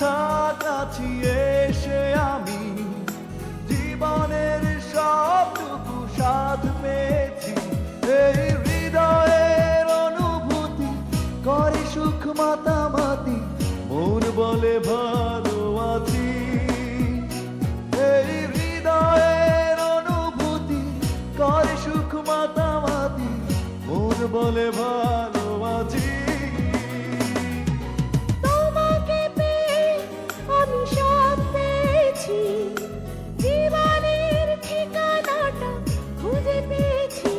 কাছাকাছি এসে আমি জীবনের সবটুকু স্বাদ পেয়েছি। এই হৃদয়ের অনুভূতি করে সুখ মাতামাতি, মন বলে ভালো আছি। এই হৃদয়ের অনুভূতি করে সুখ মাতামাতি, মন বলে ভালো আছি। তোমাকে পেয়ে আমি সব পেয়েছি, জীবনের ঠিকানাটা খুঁজে পেয়েছি।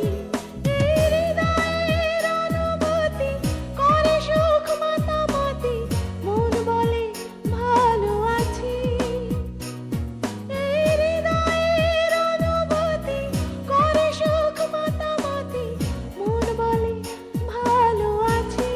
এই হৃদয়ের অনুভূতি করে সুখ মাতামাতি, মন বলে ভালো আছি। এই হৃদয়ের অনুভূতি করে সুখ মাতামাতি, মন বলে ভালো আছি।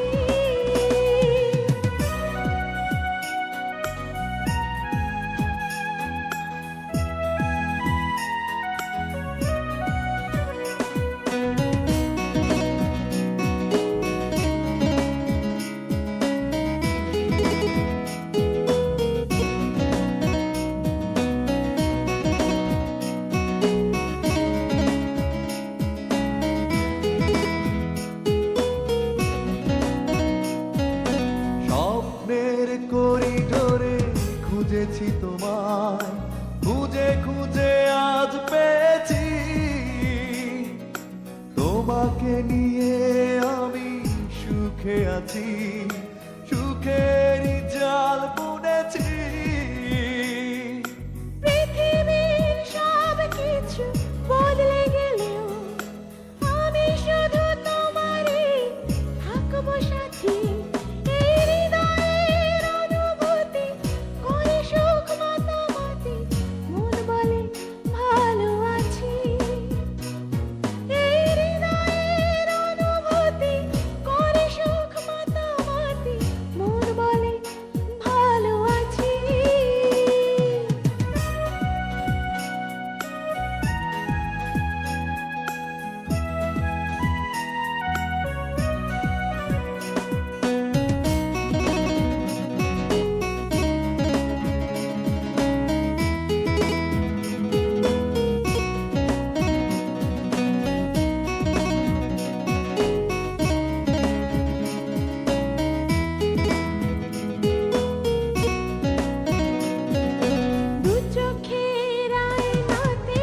স্বপ্নের করিডোরে খুঁজেছি তোমায়, খুঁজে খুঁজে আজ পেয়েছি। তোমাকে নিয়ে আমি সুখে আছি, সুখেরই জাল বুনেছি। পৃথিবীর সব কিছু বদলে গেলেও আমি শুধু তোমারই থাকবো সাথী। এই হৃদয়ের অনুভূতি করে সুখ মাতামাতি, মন বলে ভালো আছি। এই হৃদয়ের অনুভূতি করে সুখ মাতামাতি, মন বলে ভালো আছি। দু চোখের আয়নাতে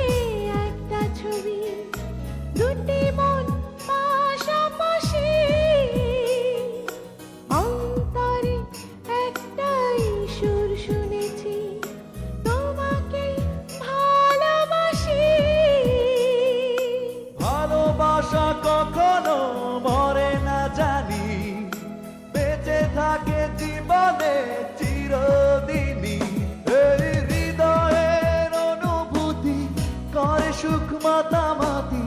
একটা ছবি, দুটি মন পাশাপাশি। অন্তরে একটাই সুর শুনেছি, তোমাকে ভালোবাসি। ভালোবাসা কখনো মরে না জানি, বেঁচে থাকে জীবনে চিরদিনই। এই হৃদয়ের অনুভূতি করে সুখ মাতামাতি,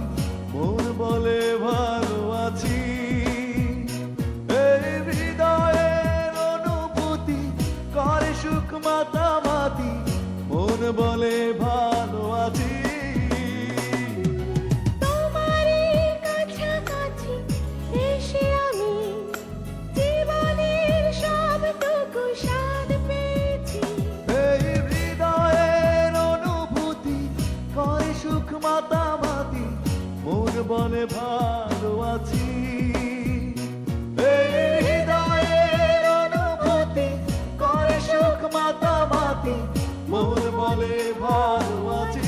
মন বলে ভালো আছি। এই হৃদয়ের অনুভূতি করে সুখ মাতামাতি, মন বলে ভালো আছি। তোমারই কাছাকাছি এসে আমি জীবনের সবটুকু স্বাদ পেয়েছি। এই হৃদয়ের অনুভূতি করে সুখ মাতামাতি, মন বলে ভালো আছি। এই হৃদয়ের অনুভূতি করে সুখ মাতামাতি, মন বলে ভালো আছি।